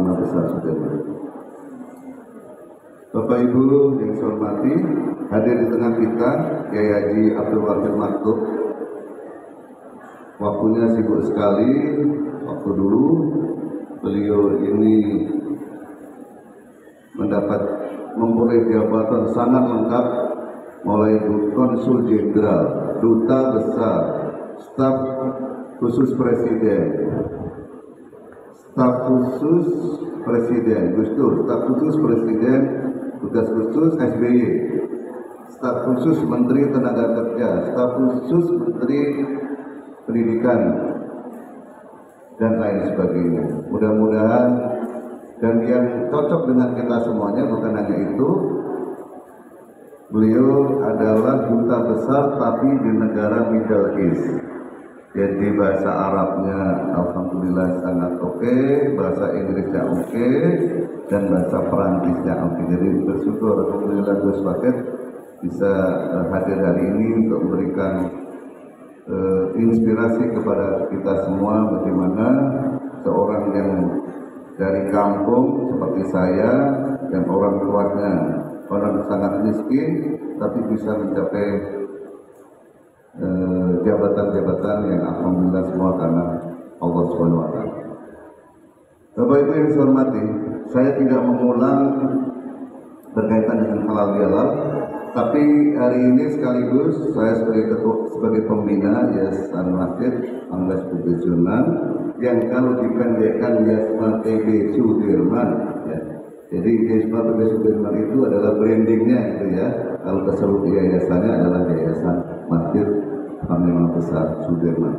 Panglima Besar Sudirman. Bapak Ibu yang saya hormati, hadir di tengah kita Kiai Haji Abdul Wahid Maktub. Waktunya sibuk sekali. Waktu dulu beliau ini mendapat memperoleh jabatan sangat lengkap, mulai konsul jenderal, duta besar, staf khusus presiden, staf khusus presiden Gus Dur, staf khusus presiden tugas khusus SBY, staf khusus Menteri Tenaga Kerja, staf khusus Menteri Pendidikan, dan lain sebagainya. Mudah-mudahan, dan yang cocok dengan kita semuanya bukan hanya itu, beliau adalah duta besar tapi di negara Middle East. Jadi bahasa Arabnya alhamdulillah sangat oke, bahasa Inggrisnya oke, dan bahasa Perancisnya oke. Jadi bersyukur alhamdulillah Gus Wahid bisa hadir hari ini untuk memberikan inspirasi kepada kita semua bagaimana seorang yang dari kampung seperti saya dan orang tuanya orang sangat miskin tapi bisa mencapai jabatan-jabatan yang alhamdulillah semua karena Allah Subhanahu wa taala. Bapak Ibu yang saya hormati, saya tidak mengulang berkaitan dengan halal bihalal, tapi hari ini sekaligus saya sebagai pembina Yayasan Masjid Anggas Putih Sunan yang kalau dipendekkan Yayasan TB Sudirman ya. Jadi Yayasan TB Sudirman itu adalah brandingnya itu ya. Kalau keseluruhan yayasannya adalah Yayasan Masjid Panglima Besar Sudirman.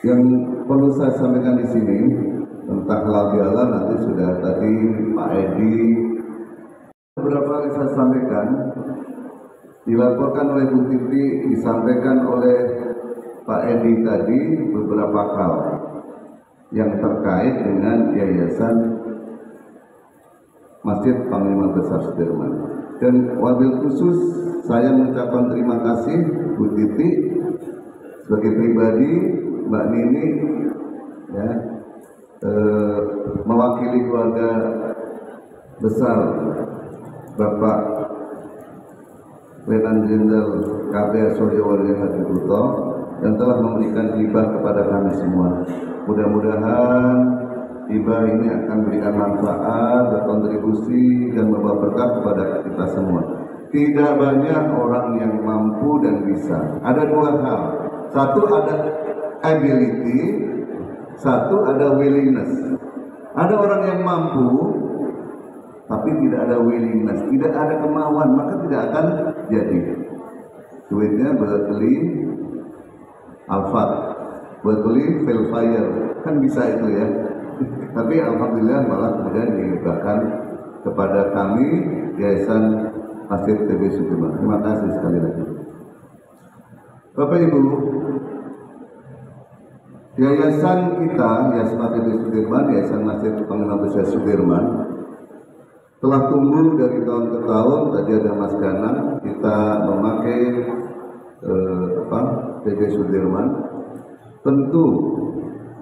Yang perlu saya sampaikan di sini tentang halal bihalal nanti sudah tadi Pak Edi beberapa kali saya sampaikan, dilaporkan oleh Bu Titi, disampaikan oleh Pak Edi tadi beberapa hal yang terkait dengan Yayasan Masjid Panglima Besar Sudirman. Dan wabil khusus saya mengucapkan terima kasih Bu Titi sebagai pribadi, Mbak Nini ya, mewakili keluarga besar Bapak Letnan Jenderal KPR Suryawardi Hadiputo yang telah memberikan hibah kepada kami semua. Mudah-mudahan hibah ini akan memberikan manfaat, berkontribusi dan membawa berkah kepada kita semua. Tidak banyak orang yang mampu dan bisa. Ada dua hal. Satu ada ability, satu ada willingness. Ada orang yang mampu tapi tidak ada willingness, tidak ada kemauan, maka tidak akan jadi. Duitnya buat beli Alphard, buat beli Velfire, kan bisa itu ya. Tapi alhamdulillah malah kemudian dihibahkan kepada kami Yayasan Masjid TB Sudirman. Terima kasih sekali lagi. Bapak Ibu, yayasan kita, Yayasan TB Sudirman, Yayasan Masjid Panglima Besar Sudirman, telah tumbuh dari tahun ke tahun. Tadi ada Mas Ganang, kita memakai TB Sudirman. Tentu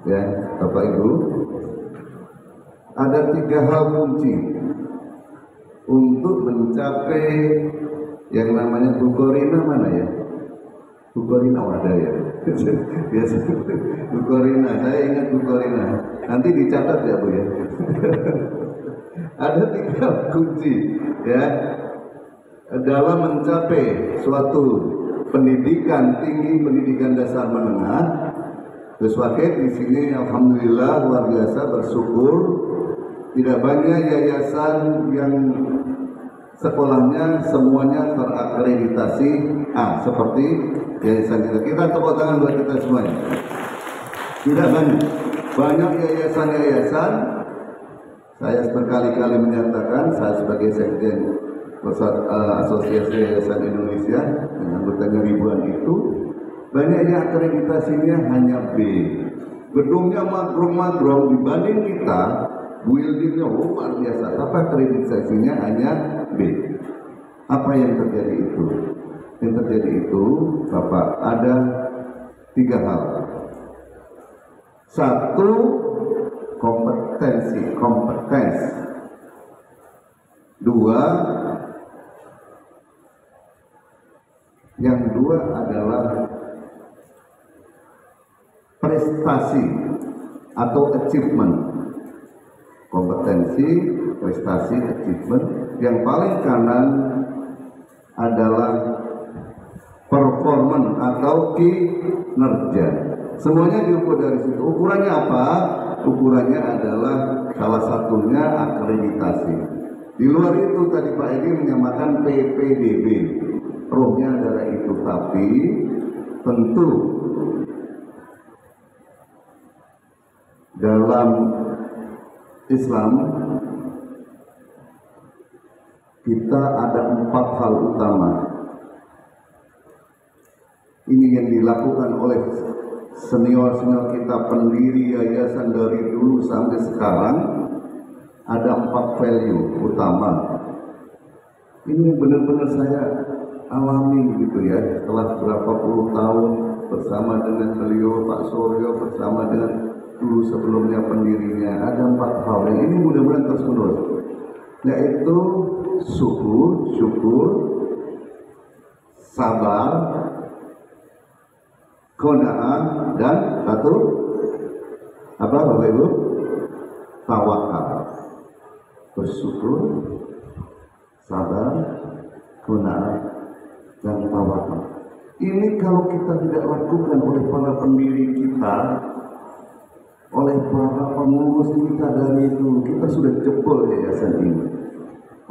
ya Bapak Ibu, ada 3 hal kunci untuk mencapai yang namanya Bukorina. Mana ya? Bukorina ada ya? Biasa Bukorina, saya ingat Bukorina. Nanti dicatat ya Bu ya. Ada 3 kunci ya dalam mencapai suatu pendidikan tinggi, pendidikan dasar menengah. Gus Wahid di sini alhamdulillah luar biasa bersyukur, tidak banyak yayasan yang sekolahnya semuanya terakreditasi A seperti yayasan kita. Kita tepuk tangan buat kita semuanya. Tidak banyak. Banyak yayasan-yayasan. Saya berkali-kali menyatakan, saya sebagai Sekjen Asosiasi Yayasan Indonesia dengan anggotanya ribuan itu, banyaknya akreditasinya hanya B. Gedungnya magrong-magrong dibanding kita, buildingnya luar biasa, tapi akreditasinya hanya B. Apa yang terjadi itu? Yang terjadi itu, Bapak, ada 3 hal. Satu, kompeten. kompetens. Yang dua adalah prestasi atau achievement. Kompetensi, prestasi, achievement. Yang paling kanan adalah performance atau kinerja. Semuanya diukur dari situ. Ukurannya apa? Ukurannya adalah salah satunya akreditasi. Di luar itu tadi Pak Edi menyamakan PPDB. Rohnya adalah itu, tapi tentu dalam Islam kita ada 4 hal utama. Ini yang dilakukan oleh senior-senior kita, pendiri yayasan dari dulu sampai sekarang. Ada 4 value utama. Ini benar-benar saya alami gitu ya, setelah berapa puluh tahun bersama dengan beliau, Pak Suryo, bersama dengan dulu sebelumnya pendirinya. Ada 4 hal yang ini mudah-mudahan terus menerus, yaitu syukur, sabar, qanaah, dan satu apa Bapak Ibu? Tawakal. Bersyukur, sabar, qanaah, dan tawakal. Ini kalau kita tidak lakukan oleh para pendiri kita, oleh para pengurus kita dari dulu, kita sudah jebol yayasan ini.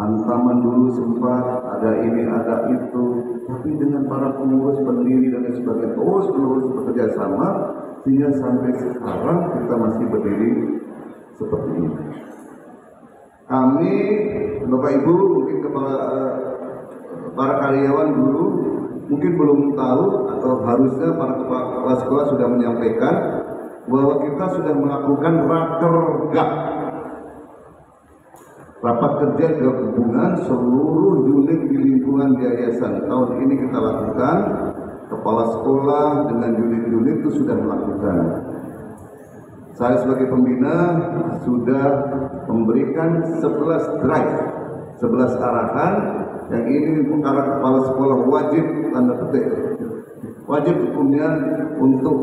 Hantaman dulu sempat ada ini, ada itu, tapi dengan para pengurus, pendiri dan sebagainya terus menerus bekerja sama, sehingga sampai sekarang kita masih berdiri seperti ini. Kami, Bapak Ibu, mungkin para karyawan dulu mungkin belum tahu, atau harusnya para kepala sekolah sudah menyampaikan bahwa kita sudah melakukan rapat kerja gabungan seluruh unit di lingkungan yayasan. Tahun ini kita lakukan, kepala sekolah dengan unit-unit itu sudah melakukan. Saya sebagai pembina sudah memberikan 11 drive, 11 arahan, yang ini para kepala sekolah wajib, tanda petik, wajib hukumnya untuk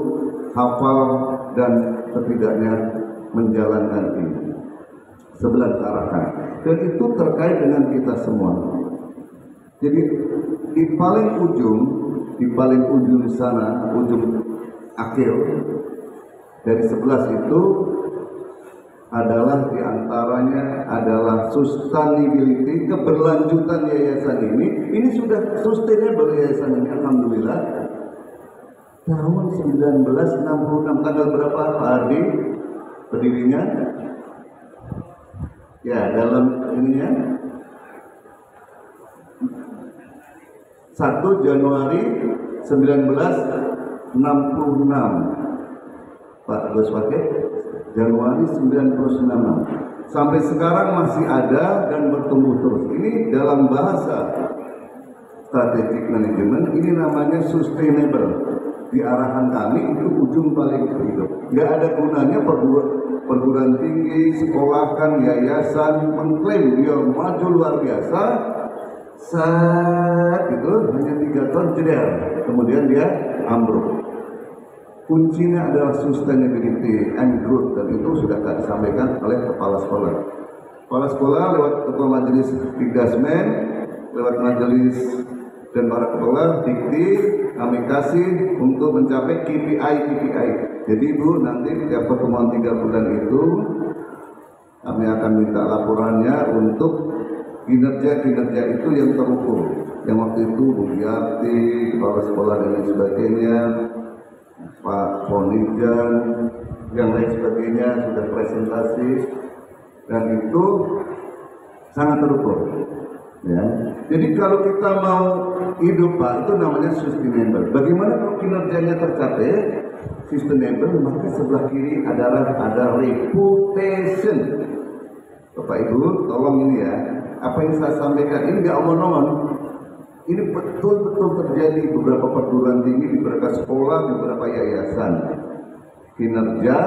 hafal dan setidaknya menjalankan ini. 11 arahan. Dan itu terkait dengan kita semua. Jadi di paling ujung sana, ujung akhir dari 11 itu adalah diantaranya adalah sustainability, keberlanjutan yayasan ini. Ini sudah sustainable yayasan ini, alhamdulillah. Tahun 1966, tanggal berapa Pak Ardi berdirinya? Ya, dalam ininya 1 Januari 1966. Pak Gus pakai Januari 1966. Sampai sekarang masih ada dan bertumbuh terus. Ini dalam bahasa strategic management, ini namanya sustainable. Di arahan kami itu ujung paling hidup. Gak ada gunanya perguruan tinggi, sekolahkan, yayasan mengklaim dia maju luar biasa, saat itu hanya 3 tahun jeder, kemudian dia ambruk. Kuncinya adalah sustainability and growth, dan itu sudah disampaikan oleh kepala sekolah. Kepala sekolah lewat ketua majelis Dikdasmen, lewat majelis dan para kepala dikti, kami kasih untuk mencapai KPI. Jadi Bu, nanti tiap pertemuan 3 bulan itu kami akan minta laporannya untuk kinerja itu yang terukur. Yang waktu itu Bu Yati, kepala sekolah dan lain sebagainya, Pak Ponijan, yang lain sebagainya sudah presentasi, dan itu sangat terukur. Ya. Jadi kalau kita mau hidup Pak, itu namanya sustainable. Bagaimana kalau kinerjanya tercapai sustainable? Maka sebelah kiri adalah ada reputation. Bapak Ibu, tolong ini ya. Apa yang saya sampaikan ini nggak omong-omong. Ini betul-betul terjadi beberapa perguruan tinggi, di beberapa sekolah, di beberapa yayasan. Kinerja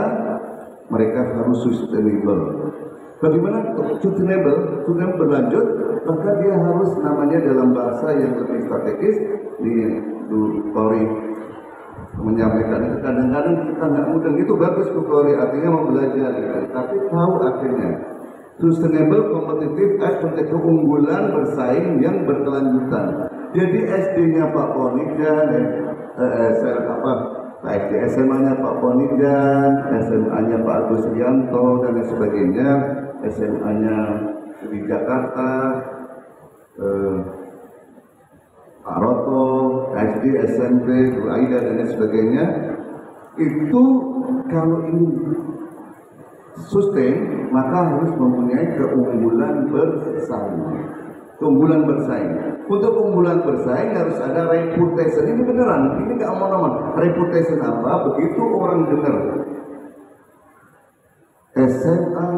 mereka harus sustainable. Bagaimana sustainable? Sudah berlanjut, maka dia harus namanya dalam bahasa yang lebih strategis di Polri menyampaikan itu. Kadang-kadang kita nggak mudah, itu bagus Polri, artinya mau belajar, tapi tahu akhirnya sustainable, kompetitif, keunggulan bersaing yang berkelanjutan. Jadi SD-nya Pak Ponijan, SD SMA-nya Pak Ponijan, SMA-nya Pak Agus Rianto dan lain sebagainya, SMA-nya di Jakarta, Pak Roto, SD, SMP, Bu Aida dan lain sebagainya. Itu kalau ini sustain, maka harus mempunyai keunggulan bersaing. Keunggulan bersaing. Untuk keunggulan bersaing harus ada reputation. Ini beneran, ini nggak omong-omong. Reputation apa? Begitu orang dengar SMA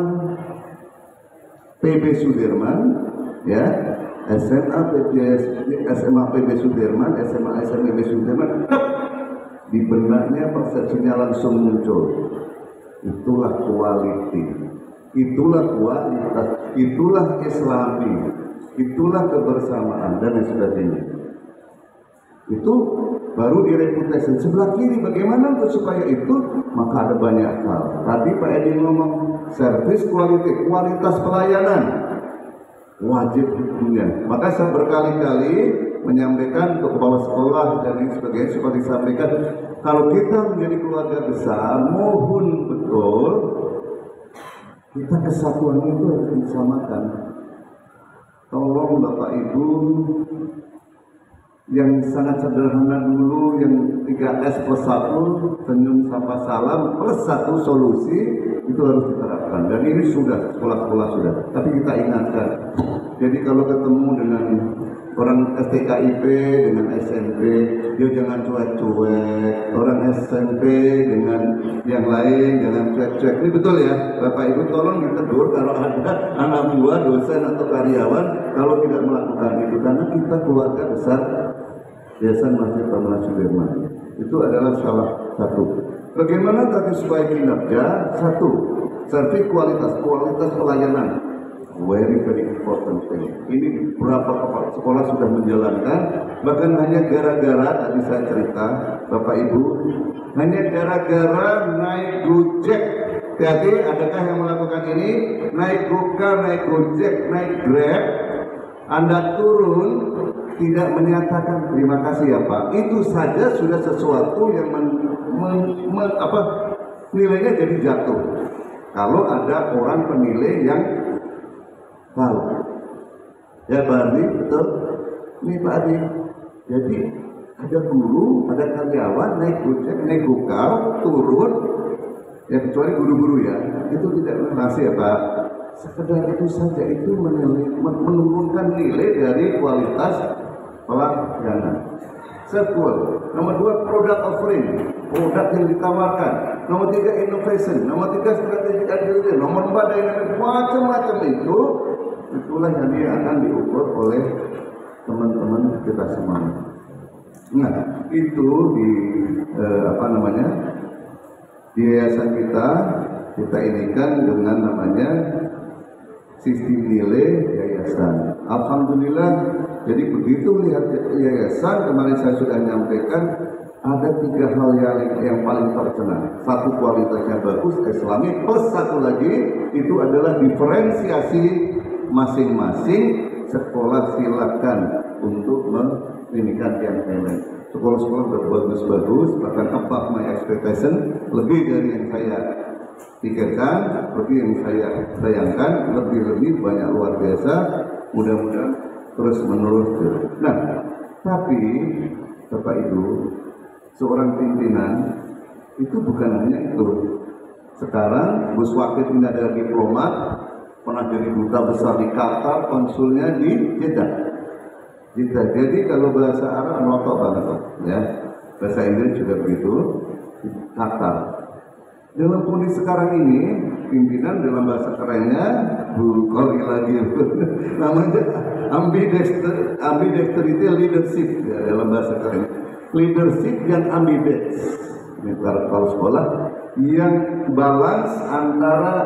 PB Sudirman, ya, SMA PB Sudirman, SMA PB Sudirman, di benaknya persepsinya langsung muncul. Itulah quality, itulah kualitas, itulah Islami, itulah kebersamaan dan lain sebagainya. Itu baru di reputation. Sebelah kiri bagaimana untuk supaya itu? Maka ada banyak hal. Tadi Pak Edi ngomong service quality, kualitas pelayanan wajib dunia. Maka saya berkali-kali menyampaikan untuk kepala sekolah dan lain sebagainya, seperti disampaikan, kalau kita menjadi keluarga besar, mohon betul kita kesatuan itu harus disamakan. Tolong Bapak Ibu yang sangat sederhana dulu, yang 3S plus 1, senyum, sapa, salam plus 1 solusi, itu harus diterapkan. Dan ini sudah, sekolah-sekolah sudah. Tapi kita ingatkan, jadi kalau ketemu dengan orang STKIP dengan SMP, dia jangan cuek-cuek. Orang SMP dengan yang lain jangan cuek-cuek. Ini betul ya, Bapak Ibu tolong ditegur kalau ada anak buah, dosen atau karyawan kalau tidak melakukan itu, karena kita keluarga besar Yayasan Masjid Pamela Sudirman. Itu adalah salah satu. Bagaimana tadi supaya kinerja? Satu, servis kualitas pelayanan. Very important thing. Ini berapa sekolah sudah menjalankan, bahkan hanya gara-gara tadi saya cerita Bapak Ibu, hanya gara-gara naik Gojek. Jadi adakah yang melakukan ini? Naik Gokar, naik Gojek, naik Grab, Anda turun tidak menyatakan terima kasih ya Pak, itu saja sudah sesuatu yang nilainya jadi jatuh. Kalau ada orang penilai yang tahu, ya Bardi betul, ini Pak Adi. Jadi ada guru, ada karyawan naik Gojek, naik Gokar, turun, ya kecuali guru-guru ya, itu tidak masih ya Pak. Sekedar itu saja itu menurunkan nilai dari kualitas pelayanan. Sequel. Nomor 2, product offering, produk yang ditawarkan. Nomor 3, innovation. Nomor 3, strategic agility. Nomor 4, dynamic. Macam-macam itu, itulah yang akan diukur oleh teman-teman kita semua. Nah, itu di di yayasan kita inikan dengan namanya sistem nilai yayasan. Alhamdulillah. Jadi begitu lihat yayasan, kemarin saya sudah menyampaikan ada 3 hal yang paling terkenal. Satu, kualitasnya bagus, Islami, plus satu lagi itu adalah diferensiasi masing-masing sekolah. Silakan untuk meninikan yang lain. Sekolah-sekolah bagus-bagus, bahkan above my expectation, lebih dari yang saya pikirkan, lebih yang saya bayangkan, lebih banyak, luar biasa. Mudah-mudahan terus menerus. Nah, tapi Bapak Ibu, seorang pimpinan itu bukan hanya itu. Sekarang Gus Wakil ini adalah diplomat, pernah jadi duta besar di Qatar, konsulnya di Jeddah. Jadi kalau bahasa Arab notok banget, ya. Bahasa Inggris juga begitu, di Qatar. Dalam kondisi sekarang ini, pimpinan dalam bahasa kerennya, namanya ambidexterity leadership, ya, dalam bahasa keren. Leadership yang ambidex. Ini kalau sekolah yang balance antara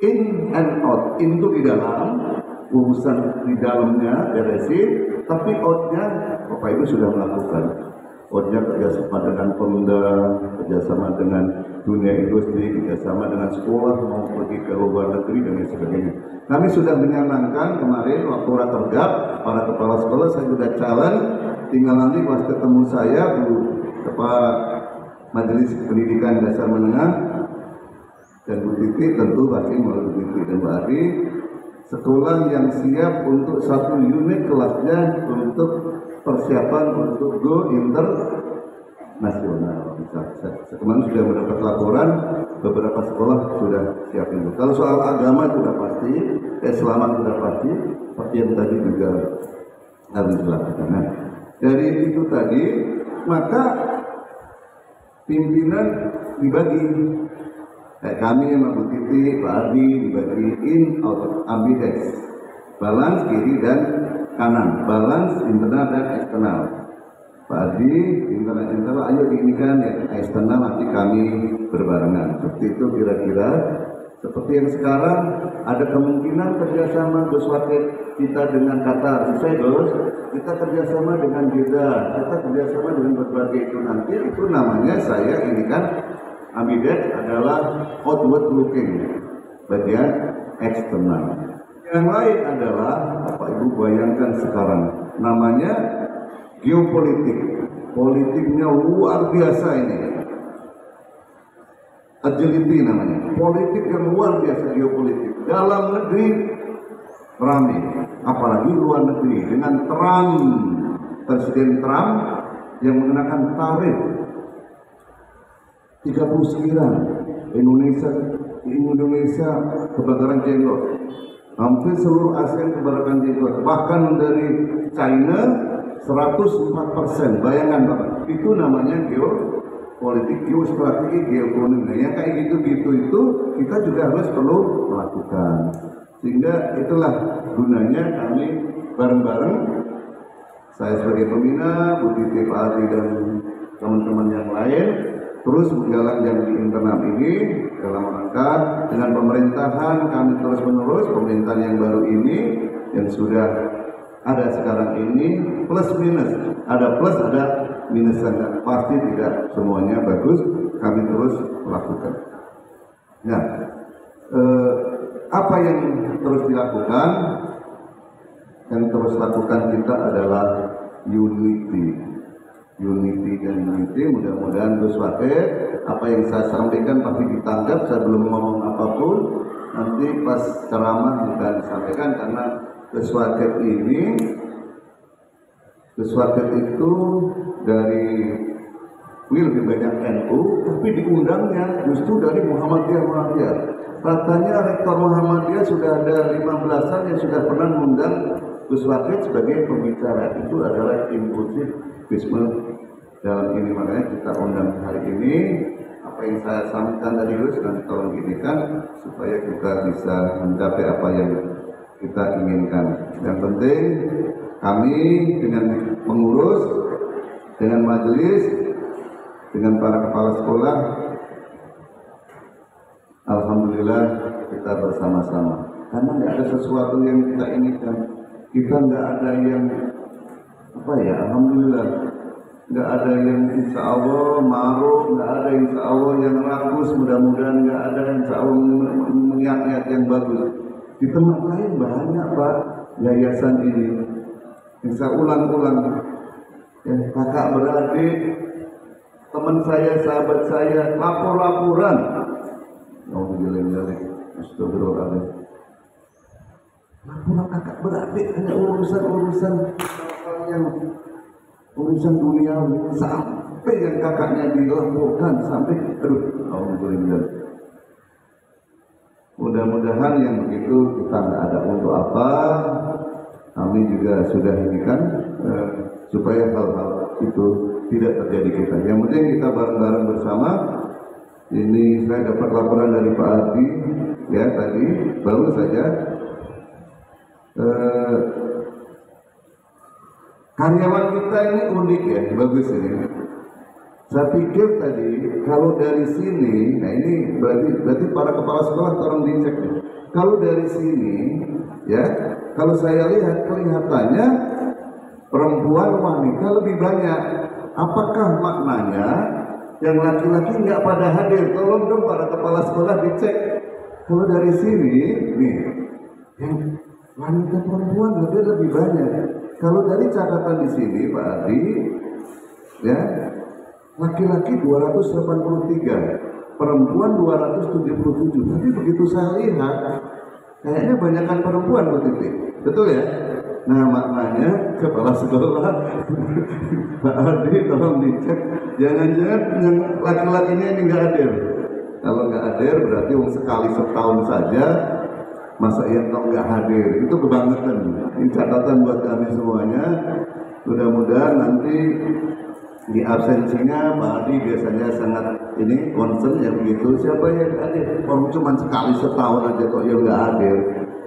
in and out. In itu di dalam, urusan di dalamnya beresin, tapi outnya Bapak Ibu sudah melakukan. Outnya kerjasama dengan Pemda, kerjasama dengan dunia industri, kerjasama dengan sekolah, mau pergi ke luar negeri dan lain sebagainya. Kami sudah menyanangkan kemarin waktu rakergab para kepala sekolah, saya sudah challenge, tinggal nanti pas ketemu saya Bu Kepala Majelis Pendidikan Dasar Menengah dan Bu Titi, tentu pasti melalui Bu Titi dan Mbak Adi, sekolah yang siap untuk satu unit kelasnya untuk persiapan untuk go internasional. Kemarin sudah mendapat laporan beberapa sekolah sudah siap itu. Kalau soal agama sudah pasti, Islam sudah pasti, seperti yang tadi juga harus dilakukan. Nah, dari itu tadi maka pimpinan dibagi. Kami sama Bu Titi, Pak Ardi dibagiin ambidex, balance kiri dan kanan, balance internal dan eksternal. Pak Ardi internal, ayo diinikan ya, eksternal nanti kami berbarengan. Seperti itu kira-kira. Seperti yang sekarang ada kemungkinan kerjasama Gus Wakil kita dengan Qatar, selesai Gus, kita kerjasama dengan Jeddah, kita kerjasama dengan berbagai itu nanti, itu namanya saya ini kan ambidex adalah outward looking, bagian eksternal. Yang lain adalah Bapak Ibu bayangkan sekarang namanya geopolitik, politiknya luar biasa ini. Agility namanya, politik yang luar biasa geopolitik. Dalam negeri ramai, apalagi luar negeri dengan Trump, Presiden Trump yang mengenakan tarif 30 sekian. Indonesia kebakaran jenggot, hampir seluruh ASEAN kebakaran jenggot, bahkan dari China 104%. Bayangkan Bapak, itu namanya geopolitik, geostrategi, geoekonomi. Nah, yang kayak gitu-gitu itu kita juga harus perlu melakukan. Sehingga itulah gunanya kami bareng-bareng, saya sebagai pembina, Bu Titi, Pak Adi dan teman-teman yang lain, terus berjalan yang di internal ini dalam rangka dengan pemerintahan kami terus menerus, pemerintahan yang baru ini yang sudah ada sekarang ini plus minus, ada plus ada minusnya, pasti tidak semuanya bagus, kami terus melakukan. Nah, apa yang terus dilakukan? Yang terus lakukan kita adalah unity dan unity. Mudah-mudahan Gus Wakil, apa yang saya sampaikan pasti ditangkap. Saya belum ngomong apapun, nanti pas ceramah juga disampaikan, karena Gus Wakil itu dari lebih banyak NU, tapi diundangnya justru dari Muhammadiyah. Katanya rektor Muhammadiyah sudah ada 15-an yang sudah pernah mengundang Gus Wakil sebagai pembicara. Itu adalah inklusifisme dalam ini, makanya kita undang hari ini. Apa yang saya sampaikan tadi Gus, nanti tolong ginikan supaya kita bisa mencapai apa yang kita inginkan. Yang penting kami dengan pengurus, dengan majelis, dengan para kepala sekolah, alhamdulillah kita bersama-sama. Karena nggak ada sesuatu yang kita inginkan, kita nggak ada yang alhamdulillah, nggak ada yang insya Allah maruf, nggak ada insya Allah yang rakus, mudah-mudahan nggak ada insya Allah niat-niat yang bagus. Di tempat lain banyak Pak yayasan ini, bisa ulang-ulang, ya, kakak beradik, teman saya, sahabat saya, lapor-laporan. Alhamdulillah, astagfirullahaladzim. Laporan kakak beradik hanya urusan yang urusan dunia, sampai yang kakaknya dilaporkan, sampai alhamdulillah. Mudah-mudahan yang begitu kita nggak ada untuk apa. Kami juga sudah indikan supaya hal-hal itu tidak terjadi kita. Yang penting kita bareng-bareng bersama. Ini saya dapat laporan dari Pak Ardi ya tadi baru saja, karyawan kita ini unik ya, bagus ini. Saya pikir tadi kalau dari sini, nah ini berarti para kepala sekolah tolong dicek. Kalau dari sini, ya, kalau saya lihat kelihatannya perempuan wanita lebih banyak. Apakah maknanya yang laki-laki nggak pada hadir? Tolong dong para kepala sekolah dicek. Kalau dari sini, nih, yang wanita perempuan lebih banyak. Kalau dari catatan di sini, Pak Adi, ya, laki-laki 283, perempuan 277. Tapi begitu saya lihat, kayaknya banyakkan perempuan, Bu Titi. Betul ya? Nah, maknanya kepala sekolah Pak Ardi tolong dicek, jangan-jangan yang laki-lakinya ini nggak hadir. Kalau nggak hadir berarti sekali setahun saja masa yang nggak hadir, itu kebangetan. Ini catatan buat kami semuanya. Mudah-mudahan nanti di absensinya Pak Adi biasanya sangat ini concern ya begitu. Siapa yang hadir? Kalau cuma sekali setahun aja kok yang nggak hadir,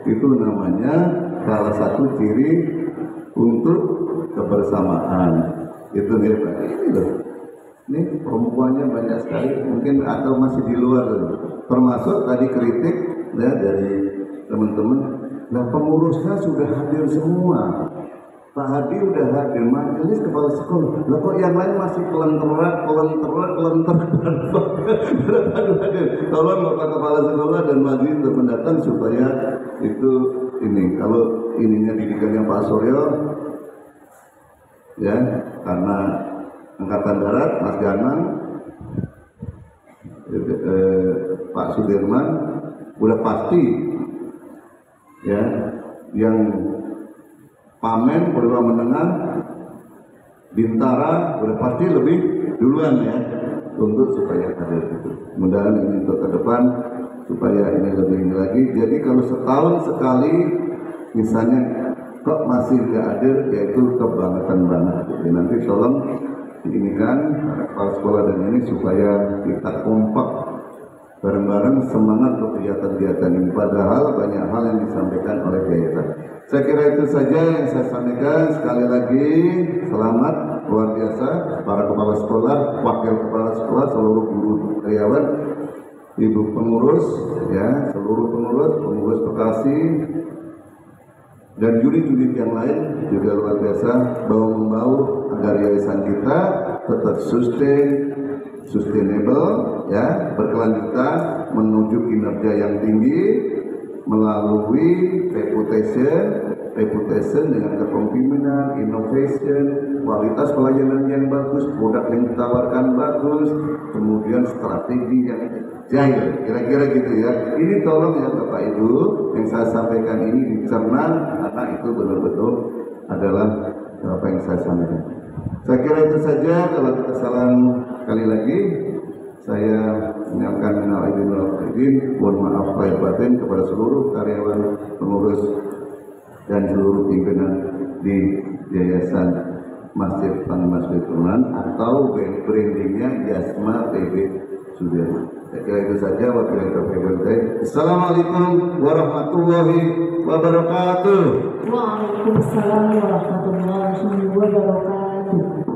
itu namanya salah satu ciri untuk kebersamaan. Itu nih Pak. Ini loh. Ini perempuannya banyak sekali, mungkin atau masih di luar, termasuk tadi kritik ya dari teman-teman. Nah, pengurusnya sudah hadir semua. Pak Hadi udah hadir, majelis kepala sekolah. Lah kok yang lain masih kelenteran. Berapa hadir? Tolong Bapak Kepala Sekolah dan majelis untuk mendatang supaya itu ini. Kalau ininya didikannya Pak Suryo, ya, karena Angkatan Darat, Mas Ganang, Pak Sudirman, udah pasti, ya, yang Pamen perguruan menengah Bintara udah pasti lebih duluan ya untuk supaya hadir itu. Mudah-mudahan ini untuk ke depan supaya ini lebih lagi. Jadi kalau setahun sekali misalnya kok masih nggak hadir, yaitu kebangetan banget. Jadi nanti tolong diinikan kepala sekolah dan ini supaya kita kompak bareng-bareng semangat untuk kegiatan-kegiatan ini. Padahal banyak hal yang disampaikan oleh Yayasan. Saya kira itu saja yang saya sampaikan. Sekali lagi selamat luar biasa para kepala sekolah, wakil kepala sekolah, seluruh guru karyawan, ibu pengurus, ya, seluruh pengurus Bekasi dan unit-unit yang lain juga luar biasa bahu-membahu agar yayasan kita tetap sustainable, ya, berkelanjutan menuju kinerja yang tinggi melalui reputation dengan kepemimpinan, innovation, kualitas pelayanan yang bagus, produk yang ditawarkan bagus, kemudian strategi yang jahil, kira-kira gitu ya. Ini tolong ya Bapak Ibu, yang saya sampaikan ini dicerna karena itu betul-betul adalah apa yang saya sampaikan. Saya kira itu saja. Kalau ada kesalahan sekali lagi saya menyampaikan minal aidin wal faizin, mohon maaf lahir batin kepada seluruh karyawan, pengurus dan seluruh pimpinan di Yayasan Masjid Panglima Sudirman atau brandingnya Yasma PB Sudirman. Saya kira itu saja. Assalamualaikum warahmatullahi wabarakatuh. Waalaikumsalam warahmatullahi wabarakatuh.